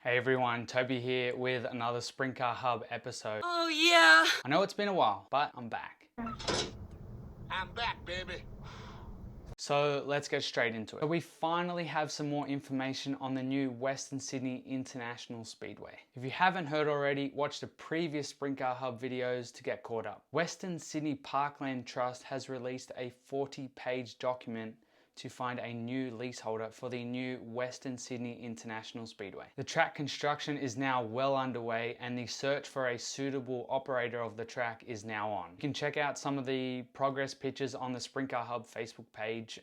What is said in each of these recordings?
Hey everyone, Toby here with another Sprint Car Hub episode. Oh yeah! I know it's been a while, but I'm back. I'm back, baby. So let's get straight into it. So we finally have some more information on the new Western Sydney International Speedway. If you haven't heard already, watch the previous Sprint Car Hub videos to get caught up. Western Sydney Parkland Trust has released a 40-page document to find a new leaseholder for the new Western Sydney International Speedway. The track construction is now well underway and the search for a suitable operator of the track is now on. You can check out some of the progress pictures on the Sprint Car Hub Facebook page.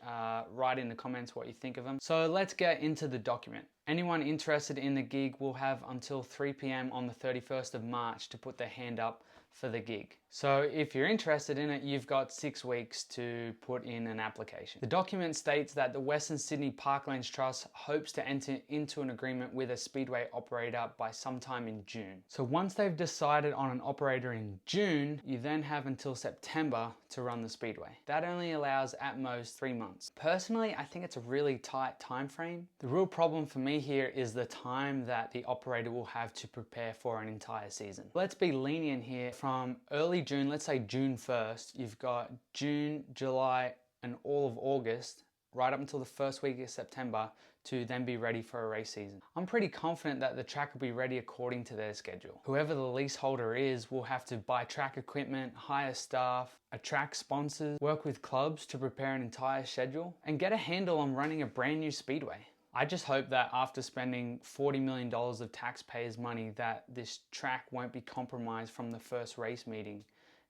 Write in the comments what you think of them. So let's get into the document. Anyone interested in the gig will have until 3 p.m. on the 31st of March to put their hand up for the gig. So if you're interested in it, you've got 6 weeks to put in an application. The document states that the Western Sydney Parklands Trust hopes to enter into an agreement with a speedway operator by sometime in June. So once they've decided on an operator in June, you then have until September to run the speedway. That only allows at most 3 months. Personally, I think it's a really tight time frame. The real problem for me here is the time that the operator will have to prepare for an entire season. Let's be lenient here. From early June, let's say June 1st, you've got June, July, and all of August, right up until the first week of September, to then be ready for a race season. I'm pretty confident that the track will be ready according to their schedule. Whoever the leaseholder is will have to buy track equipment, hire staff, attract sponsors, work with clubs to prepare an entire schedule, and get a handle on running a brand new speedway. I just hope that after spending $40 million of taxpayers' money that this track won't be compromised from the first race meeting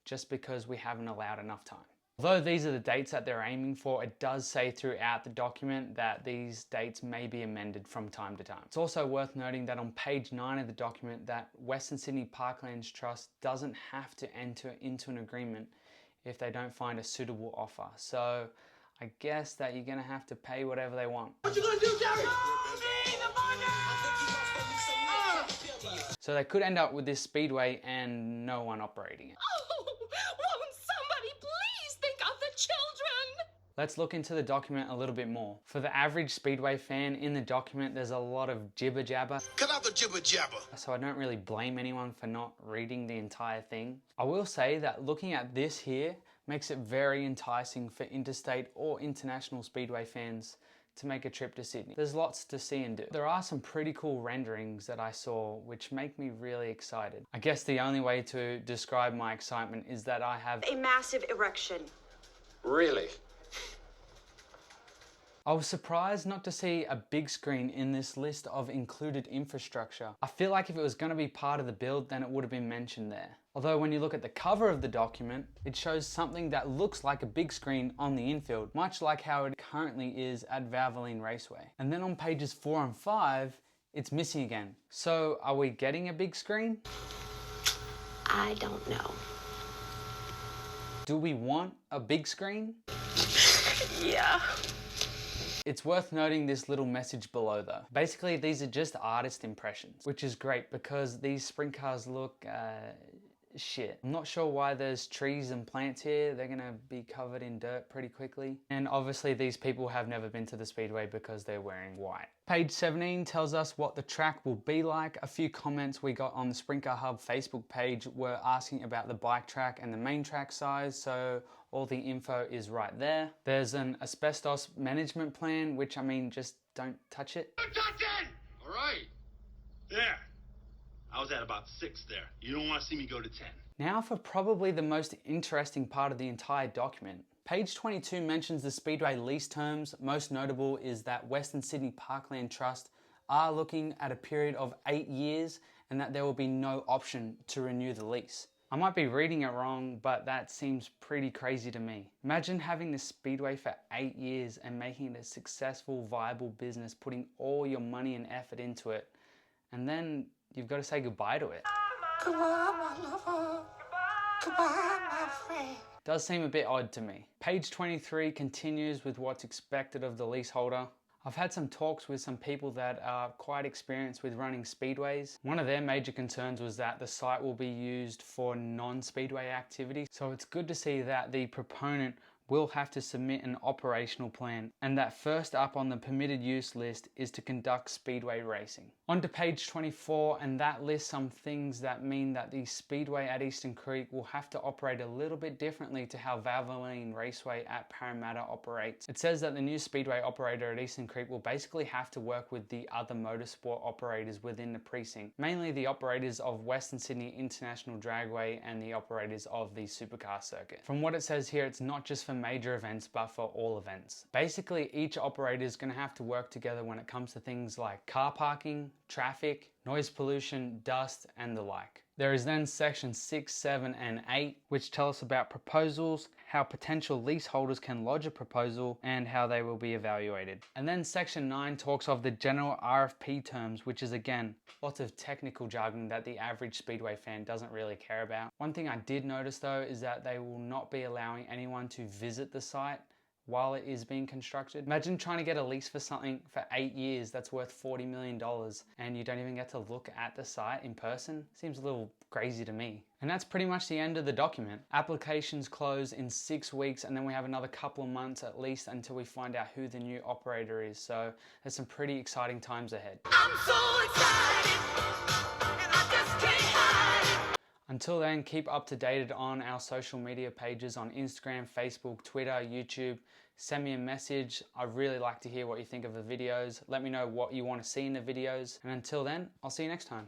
just because we haven't allowed enough time. Although these are the dates that they're aiming for, it does say throughout the document that these dates may be amended from time to time. It's also worth noting that on page 9 of the document that Western Sydney Parklands Trust doesn't have to enter into an agreement if they don't find a suitable offer. So I guess that you're gonna have to pay whatever they want. What you gonna do, Jerry? So they could end up with this speedway and no one operating it. Oh, won't somebody please think of the children? Let's look into the document a little bit more. For the average speedway fan, in the document there's a lot of jibber jabber. Cut out the jibber jabber. So I don't really blame anyone for not reading the entire thing. I will say that looking at this here makes it very enticing for interstate or international speedway fans to make a trip to Sydney. There's lots to see and do. There are some pretty cool renderings that I saw which make me really excited. I guess the only way to describe my excitement is that I have a massive erection. Really? I was surprised not to see a big screen in this list of included infrastructure. I feel like if it was going to be part of the build, then it would have been mentioned there. Although when you look at the cover of the document, it shows something that looks like a big screen on the infield, much like how it currently is at Valvoline Raceway. And then on pages 4 and 5, it's missing again. So are we getting a big screen? I don't know. Do we want a big screen? Yeah. It's worth noting this little message below though. Basically, these are just artist impressions, which is great because these sprint cars look shit. I'm not sure why there's trees and plants here. They're gonna be covered in dirt pretty quickly. And obviously these people have never been to the speedway because they're wearing white. Page 17 tells us what the track will be like. A few comments we got on the Sprint Car Hub Facebook page were asking about the bike track and the main track size, so all the info is right there. There's an asbestos management plan, which I mean, just don't touch it. Don't touch it! All right. There. I was at about 6 there. You don't want to see me go to 10. Now for probably the most interesting part of the entire document. Page 22 mentions the speedway lease terms. Most notable is that Western Sydney Parkland Trust are looking at a period of 8 years and that there will be no option to renew the lease. I might be reading it wrong, but that seems pretty crazy to me. Imagine having the speedway for 8 years and making it a successful, viable business, putting all your money and effort into it, and then you've got to say goodbye to it. Goodbye, my lover. Goodbye, my friend. Does seem a bit odd to me. Page 23 continues with what's expected of the leaseholder. I've had some talks with some people that are quite experienced with running speedways. One of their major concerns was that the site will be used for non-speedway activity. So it's good to see that the proponent will have to submit an operational plan, and that first up on the permitted use list is to conduct speedway racing. On to page 24, and that lists some things that mean that the speedway at Eastern Creek will have to operate a little bit differently to how Valvoline Raceway at Parramatta operates. It says that the new speedway operator at Eastern Creek will basically have to work with the other motorsport operators within the precinct, mainly the operators of Western Sydney International Dragway and the operators of the supercar circuit. From what it says here, it's not just for major events but for all events. Basically, each operator is going to have to work together when it comes to things like car parking, traffic, noise pollution, dust, and the like. There is then section 6, 7, and 8, which tell us about proposals, how potential leaseholders can lodge a proposal, and how they will be evaluated. And then section 9 talks of the general RFP terms, which is again, lots of technical jargon that the average Speedway fan doesn't really care about. One thing I did notice though is that they will not be allowing anyone to visit the site while it is being constructed. Imagine trying to get a lease for something for 8 years that's worth $40 million and you don't even get to look at the site in person. Seems a little crazy to me. And that's pretty much the end of the document. Applications close in 6 weeks, and then we have another couple of months at least until we find out who the new operator is. So there's some pretty exciting times ahead. I'm so excited, and I just can't hide it. Until then, keep up to date on our social media pages on Instagram, Facebook, Twitter, YouTube. Send me a message. I'd really like to hear what you think of the videos. Let me know what you want to see in the videos. And until then, I'll see you next time.